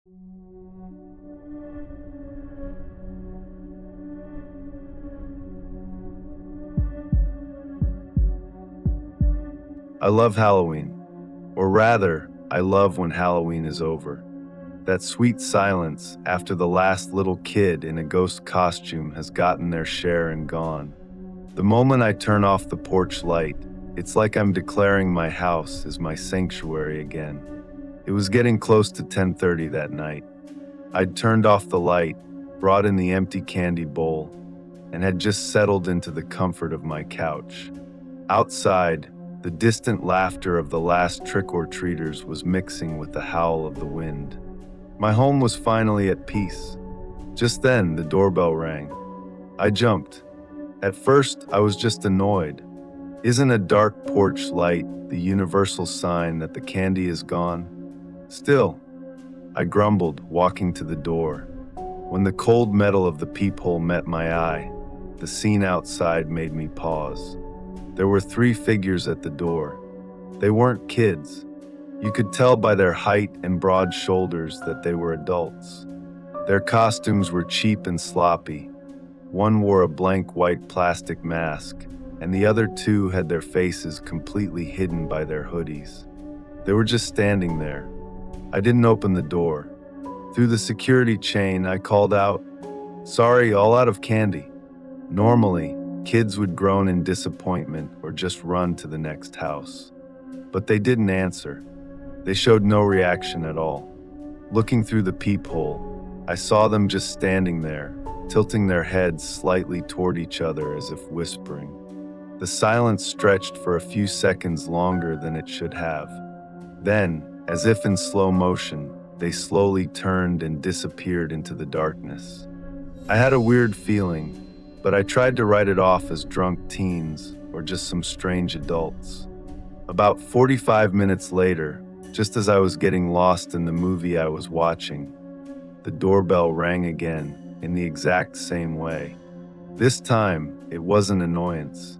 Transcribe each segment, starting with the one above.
I love Halloween. Or rather, I love when Halloween is over. That sweet silence after the last little kid in a ghost costume has gotten their share and gone. The moment I turn off the porch light, it's like I'm declaring my house is my sanctuary again. It was getting close to 10:30 that night. I'd turned off the light, brought in the empty candy bowl, and had just settled into the comfort of my couch. Outside, the distant laughter of the last trick-or-treaters was mixing with the howl of the wind. My home was finally at peace. Just then, the doorbell rang. I jumped. At first, I was just annoyed. Isn't a dark porch light the universal sign that the candy is gone? Still, I grumbled, walking to the door. When the cold metal of the peephole met my eye, the scene outside made me pause. There were three figures at the door. They weren't kids. You could tell by their height and broad shoulders that they were adults. Their costumes were cheap and sloppy. One wore a blank white plastic mask, and the other two had their faces completely hidden by their hoodies. They were just standing there. I didn't open the door. Through the security chain, I called out, "Sorry, all out of candy." Normally, kids would groan in disappointment or just run to the next house. But they didn't answer. They showed no reaction at all. Looking through the peephole, I saw them just standing there, tilting their heads slightly toward each other as if whispering. The silence stretched for a few seconds longer than it should have. Then, as if in slow motion, they slowly turned and disappeared into the darkness. I had a weird feeling, but I tried to write it off as drunk teens or just some strange adults. About 45 minutes later, just as I was getting lost in the movie I was watching, the doorbell rang again in the exact same way. This time, it wasn't annoyance.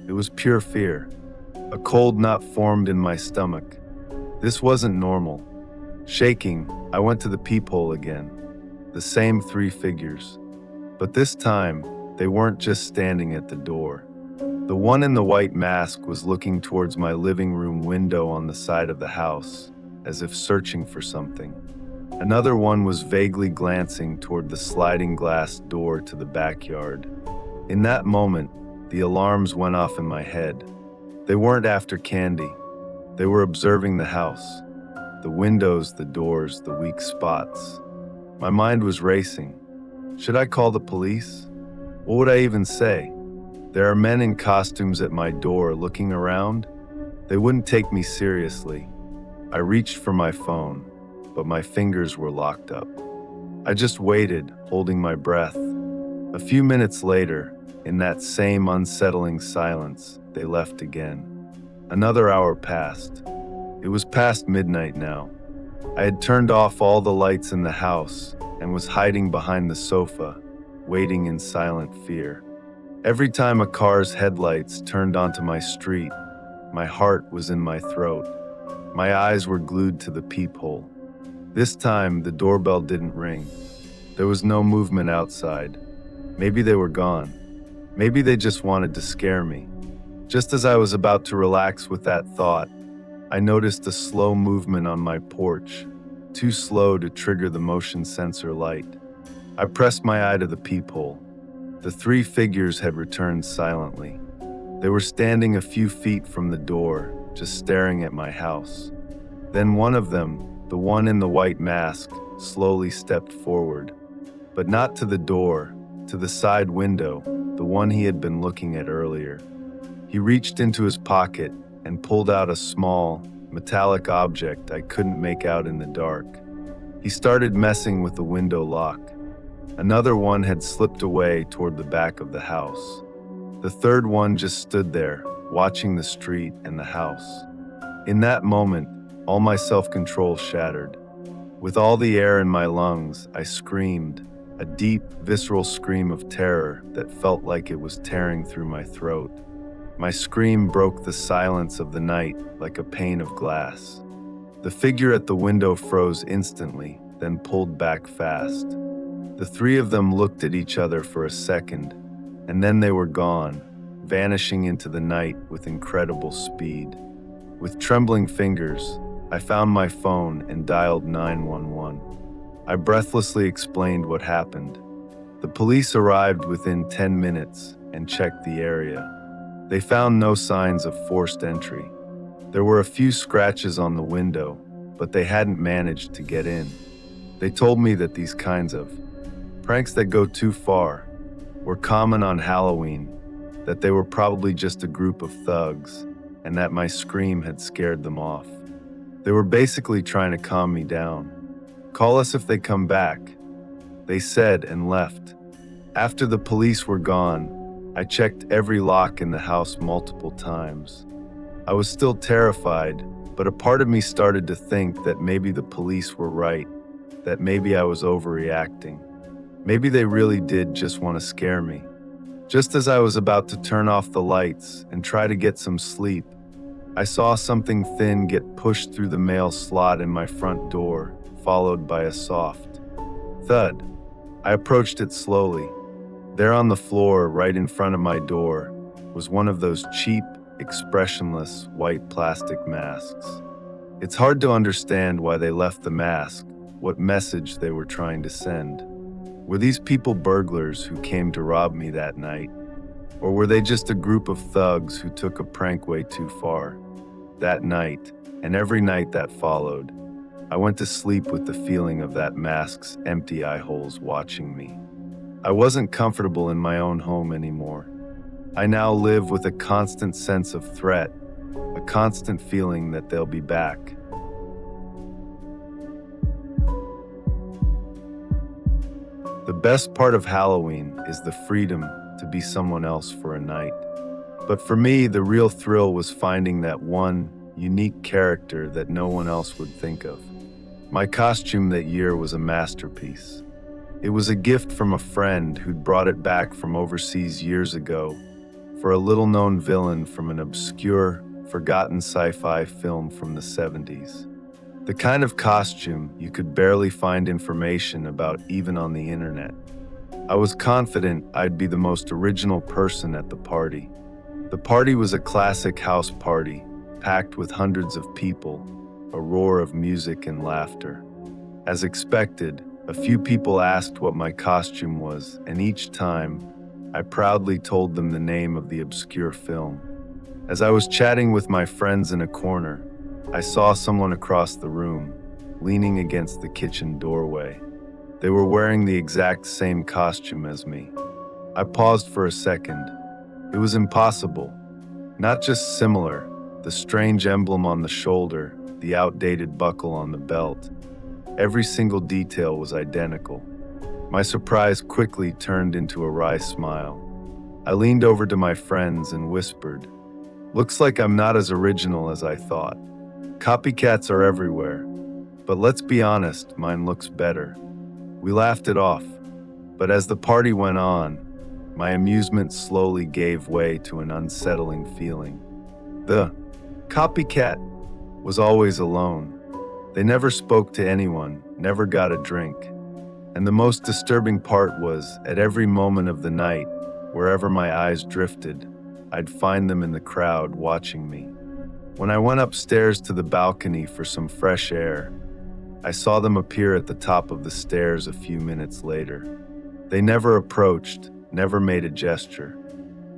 It was pure fear, a cold knot formed in my stomach. This wasn't normal. Shaking, I went to the peephole again. The same three figures. But this time, they weren't just standing at the door. The one in the white mask was looking towards my living room window on the side of the house, as if searching for something. Another one was vaguely glancing toward the sliding glass door to the backyard. In that moment, the alarms went off in my head. They weren't after candy. They were observing the house. The windows, the doors, the weak spots. My mind was racing. Should I call the police? What would I even say? There are men in costumes at my door looking around. They wouldn't take me seriously. I reached for my phone, but my fingers were locked up. I just waited, holding my breath. A few minutes later, in that same unsettling silence, they left again. Another hour passed. It was past midnight now. I had turned off all the lights in the house and was hiding behind the sofa, waiting in silent fear. Every time a car's headlights turned onto my street, my heart was in my throat. My eyes were glued to the peephole. This time, the doorbell didn't ring. There was no movement outside. Maybe they were gone. Maybe they just wanted to scare me. Just as I was about to relax with that thought, I noticed a slow movement on my porch, too slow to trigger the motion sensor light. I pressed my eye to the peephole. The three figures had returned silently. They were standing a few feet from the door, just staring at my house. Then one of them, the one in the white mask, slowly stepped forward, but not to the door, to the side window, the one he had been looking at earlier. He reached into his pocket and pulled out a small, metallic object I couldn't make out in the dark. He started messing with the window lock. Another one had slipped away toward the back of the house. The third one just stood there, watching the street and the house. In that moment, all my self-control shattered. With all the air in my lungs, I screamed, a deep, visceral scream of terror that felt like it was tearing through my throat. My scream broke the silence of the night like a pane of glass. The figure at the window froze instantly, then pulled back fast. The three of them looked at each other for a second, and then they were gone, vanishing into the night with incredible speed. With trembling fingers, I found my phone and dialed 911. I breathlessly explained what happened. The police arrived within 10 minutes and checked the area. They found no signs of forced entry. There were a few scratches on the window, but they hadn't managed to get in. They told me that these kinds of pranks that go too far were common on Halloween, that they were probably just a group of thugs, and that my scream had scared them off. They were basically trying to calm me down. Call us if they come back, they said and left. After the police were gone, I checked every lock in the house multiple times. I was still terrified, but a part of me started to think that maybe the police were right, that maybe I was overreacting. Maybe they really did just want to scare me. Just as I was about to turn off the lights and try to get some sleep, I saw something thin get pushed through the mail slot in my front door, followed by a soft thud. I approached it slowly. There on the floor, right in front of my door, was one of those cheap, expressionless white plastic masks. It's hard to understand why they left the mask, what message they were trying to send. Were these people burglars who came to rob me that night? Or were they just a group of thugs who took a prank way too far? That night, and every night that followed, I went to sleep with the feeling of that mask's empty eye holes watching me. I wasn't comfortable in my own home anymore. I now live with a constant sense of threat, a constant feeling that they'll be back. The best part of Halloween is the freedom to be someone else for a night. But for me, the real thrill was finding that one unique character that no one else would think of. My costume that year was a masterpiece. It was a gift from a friend who'd brought it back from overseas years ago for a little-known villain from an obscure, forgotten sci-fi film from the 70s. The kind of costume you could barely find information about even on the internet. I was confident I'd be the most original person at the party. The party was a classic house party, packed with hundreds of people, a roar of music and laughter. As expected, a few people asked what my costume was, and each time, I proudly told them the name of the obscure film. As I was chatting with my friends in a corner, I saw someone across the room, leaning against the kitchen doorway. They were wearing the exact same costume as me. I paused for a second. It was impossible. Not just similar, the strange emblem on the shoulder, the outdated buckle on the belt. Every single detail was identical. My surprise quickly turned into a wry smile. I leaned over to my friends and whispered, "Looks like I'm not as original as I thought. Copycats are everywhere, but let's be honest, mine looks better." We laughed it off, but as the party went on, my amusement slowly gave way to an unsettling feeling. The copycat was always alone. They never spoke to anyone, never got a drink. And the most disturbing part was, at every moment of the night, wherever my eyes drifted, I'd find them in the crowd watching me. When I went upstairs to the balcony for some fresh air, I saw them appear at the top of the stairs a few minutes later. They never approached, never made a gesture.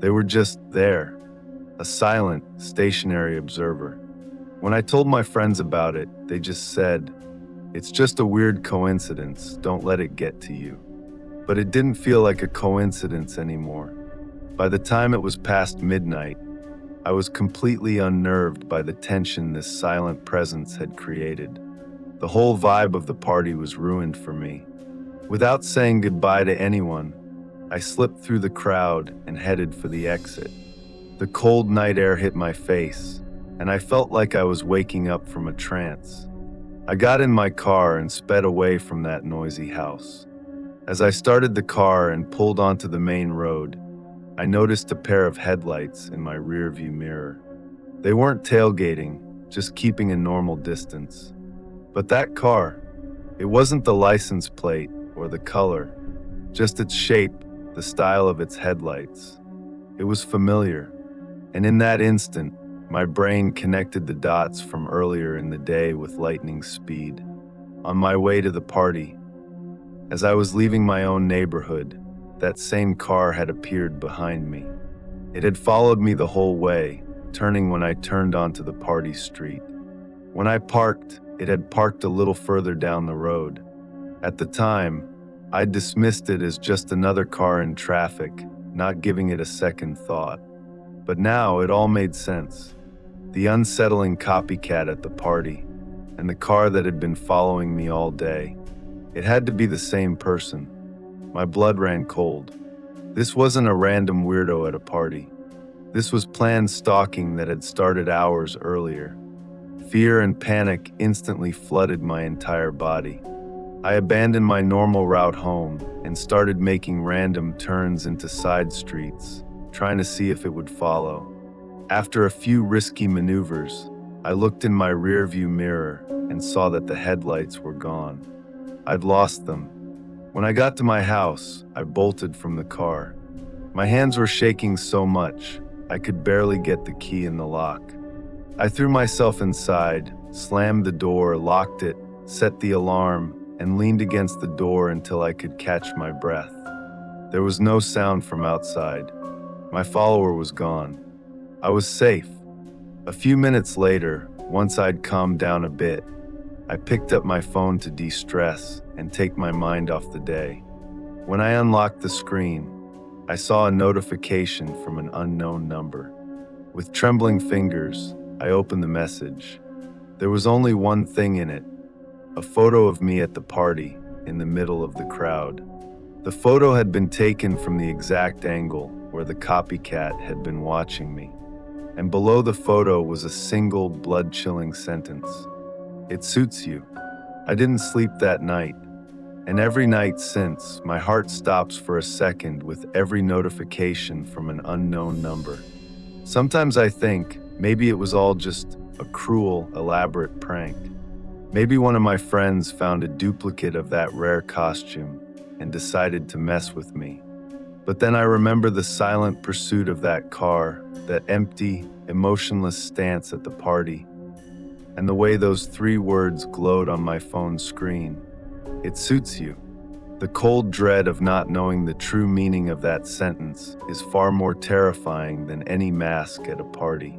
They were just there, a silent, stationary observer. When I told my friends about it, they just said, "It's just a weird coincidence, don't let it get to you." But it didn't feel like a coincidence anymore. By the time it was past midnight, I was completely unnerved by the tension this silent presence had created. The whole vibe of the party was ruined for me. Without saying goodbye to anyone, I slipped through the crowd and headed for the exit. The cold night air hit my face, and I felt like I was waking up from a trance. I got in my car and sped away from that noisy house. As I started the car and pulled onto the main road, I noticed a pair of headlights in my rearview mirror. They weren't tailgating, just keeping a normal distance. But that car, It wasn't the license plate or the color, just its shape, the style of its headlights. It was familiar, and in that instant, my brain connected the dots from earlier in the day with lightning speed. On my way to the party, as I was leaving my own neighborhood, that same car had appeared behind me. It had followed me the whole way, turning when I turned onto the party street. When I parked, it had parked a little further down the road. At the time, I dismissed it as just another car in traffic, not giving it a second thought. But now it all made sense. The unsettling copycat at the party, and the car that had been following me all day. It had to be the same person. My blood ran cold. This wasn't a random weirdo at a party. This was planned stalking that had started hours earlier. Fear and panic instantly flooded my entire body. I abandoned my normal route home and started making random turns into side streets, trying to see if it would follow. After a few risky maneuvers, I looked in my rearview mirror and saw that the headlights were gone. I'd lost them. When I got to my house, I bolted from the car. My hands were shaking so much, I could barely get the key in the lock. I threw myself inside, slammed the door, locked it, set the alarm, and leaned against the door until I could catch my breath. There was no sound from outside. My follower was gone. I was safe. A few minutes later, once I'd calmed down a bit, I picked up my phone to de-stress and take my mind off the day. When I unlocked the screen, I saw a notification from an unknown number. With trembling fingers, I opened the message. There was only one thing in it, a photo of me at the party, in the middle of the crowd. The photo had been taken from the exact angle where the copycat had been watching me, and below the photo was a single blood-chilling sentence. "It suits you." I didn't sleep that night, and every night since, my heart stops for a second with every notification from an unknown number. Sometimes I think maybe it was all just a cruel, elaborate prank. Maybe one of my friends found a duplicate of that rare costume and decided to mess with me. But then I remember the silent pursuit of that car, that empty, emotionless stance at the party, and the way those 3 words glowed on my phone screen. "It suits you." The cold dread of not knowing the true meaning of that sentence is far more terrifying than any mask at a party.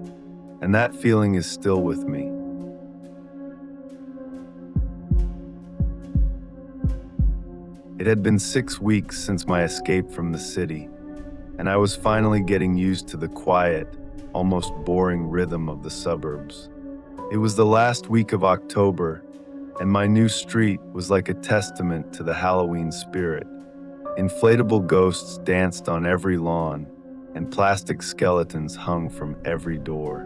And that feeling is still with me. It had been 6 weeks since my escape from the city, and I was finally getting used to the quiet, almost boring rhythm of the suburbs. It was the last week of October, and my new street was like a testament to the Halloween spirit. Inflatable ghosts danced on every lawn, and plastic skeletons hung from every door.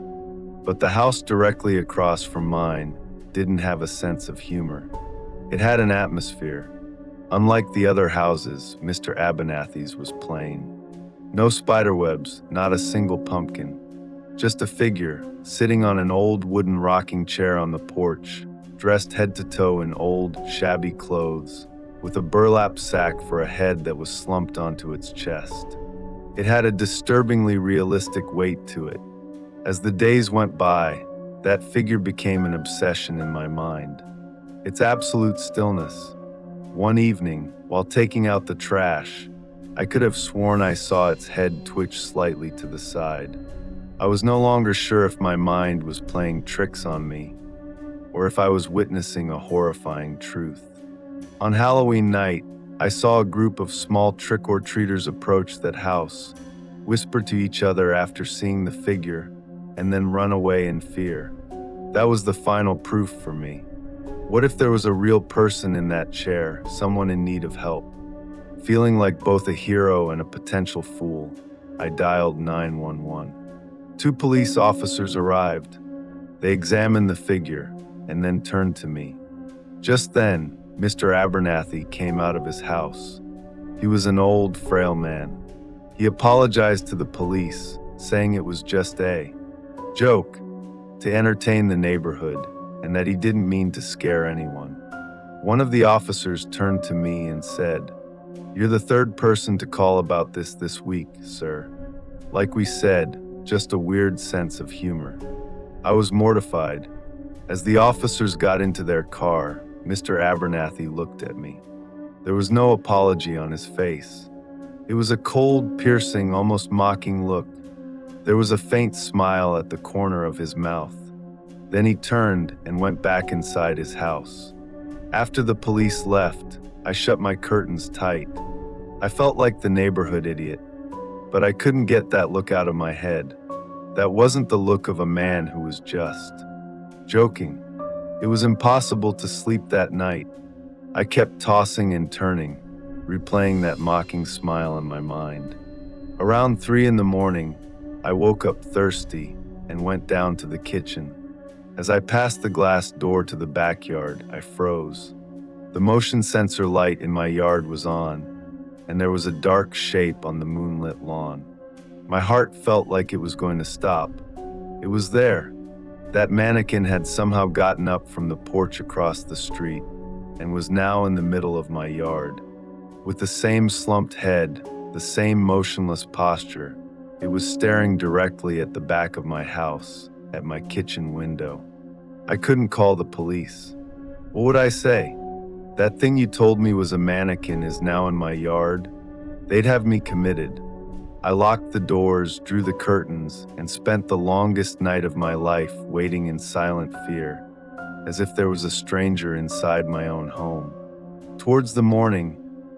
But the house directly across from mine didn't have a sense of humor. It had an atmosphere. Unlike the other houses, Mr. Abernathy's was plain. No spiderwebs, not a single pumpkin. Just a figure, sitting on an old wooden rocking chair on the porch, dressed head to toe in old, shabby clothes, with a burlap sack for a head that was slumped onto its chest. It had a disturbingly realistic weight to it. As the days went by, that figure became an obsession in my mind. Its absolute stillness. One evening, while taking out the trash, I could have sworn I saw its head twitch slightly to the side. I was no longer sure if my mind was playing tricks on me, or if I was witnessing a horrifying truth. On Halloween night, I saw a group of small trick-or-treaters approach that house, whisper to each other after seeing the figure, and then run away in fear. That was the final proof for me. What if there was a real person in that chair, someone in need of help? Feeling like both a hero and a potential fool, I dialed 911. 2 police officers arrived. They examined the figure and then turned to me. Just then, Mr. Abernathy came out of his house. He was an old, frail man. He apologized to the police, saying it was just a joke to entertain the neighborhood, and that he didn't mean to scare anyone. One of the officers turned to me and said, "You're the third person to call about this week, sir." Like we said, just a weird sense of humor. I was mortified. As the officers got into their car, Mr. Abernathy looked at me. There was no apology on his face. It was a cold, piercing, almost mocking look. There was a faint smile at the corner of his mouth. Then he turned and went back inside his house. After the police left, I shut my curtains tight. I felt like the neighborhood idiot, but I couldn't get that look out of my head. That wasn't the look of a man who was just joking. It was impossible to sleep that night. I kept tossing and turning, replaying that mocking smile in my mind. Around 3 in the morning, I woke up thirsty and went down to the kitchen. As I passed the glass door to the backyard, I froze. The motion sensor light in my yard was on, and there was a dark shape on the moonlit lawn. My heart felt like it was going to stop. It was there. That mannequin had somehow gotten up from the porch across the street and was now in the middle of my yard. With the same slumped head, the same motionless posture, it was staring directly at the back of my house, at my kitchen window. I couldn't call the police. What would I say? That thing you told me was a mannequin is now in my yard? They'd have me committed. I locked the doors, drew the curtains, and spent the longest night of my life waiting in silent fear, as if there was a stranger inside my own home. Towards the morning,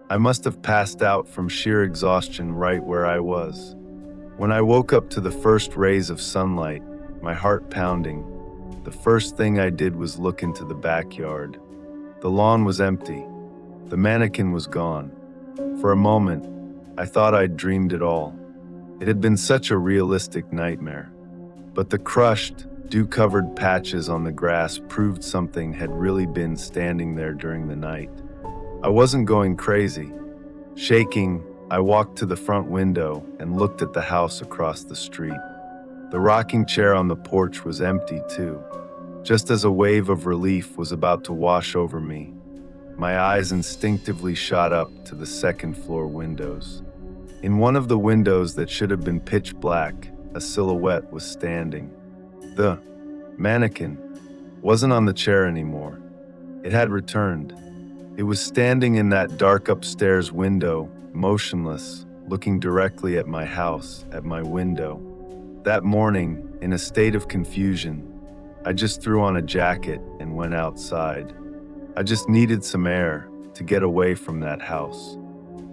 I must have passed out from sheer exhaustion right where I was. When I woke up to the first rays of sunlight, my heart pounding, the first thing I did was look into the backyard. The lawn was empty. The mannequin was gone. For a moment, I thought I'd dreamed it all. It had been such a realistic nightmare. But the crushed, dew-covered patches on the grass proved something had really been standing there during the night. I wasn't going crazy. Shaking, I walked to the front window and looked at the house across the street. The rocking chair on the porch was empty too. Just as a wave of relief was about to wash over me, my eyes instinctively shot up to the second-floor windows. In one of the windows that should have been pitch black, a silhouette was standing. The mannequin wasn't on the chair anymore. It had returned. It was standing in that dark upstairs window, motionless, looking directly at my house, at my window. That morning, in a state of confusion, I just threw on a jacket and went outside. I just needed some air to get away from that house.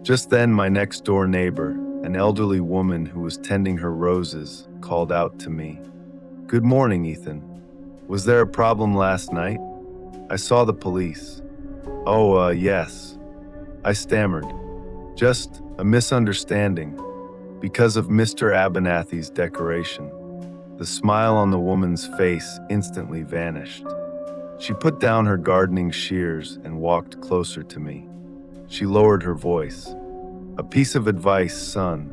Just then, my next-door neighbor, an elderly woman who was tending her roses, called out to me. "Good morning, Ethan. Was there a problem last night? I saw the police." "Oh, yes." I stammered. "Just a misunderstanding. Because of Mr. Abernathy's decoration." The smile on the woman's face instantly vanished. She put down her gardening shears and walked closer to me. She lowered her voice. "A piece of advice, son,"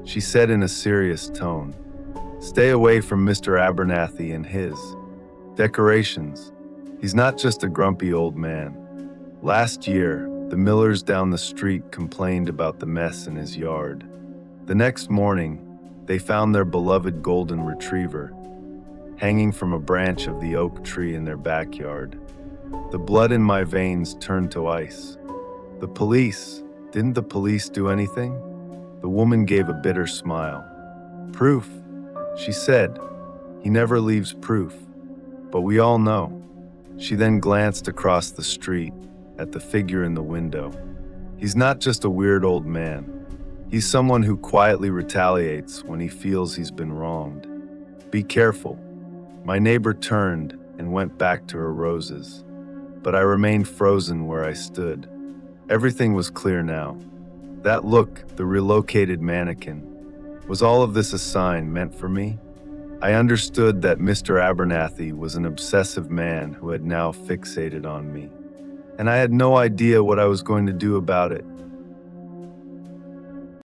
she said in a serious tone. "Stay away from Mr. Abernathy and his decorations. He's not just a grumpy old man. Last year, the Millers down the street complained about the mess in his yard. The next morning, they found their beloved golden retriever hanging from a branch of the oak tree in their backyard. The blood in my veins turned to ice. The police, didn't the police do anything?" The woman gave a bitter smile. "Proof," she said. "He never leaves proof. But we all know." She then glanced across the street at the figure in the window. "He's not just a weird old man. He's someone who quietly retaliates when he feels he's been wronged. Be careful." My neighbor turned and went back to her roses, but I remained frozen where I stood. Everything was clear now. That look, the relocated mannequin, was all of this a sign meant for me? I understood that Mr. Abernathy was an obsessive man who had now fixated on me, and I had no idea what I was going to do about it.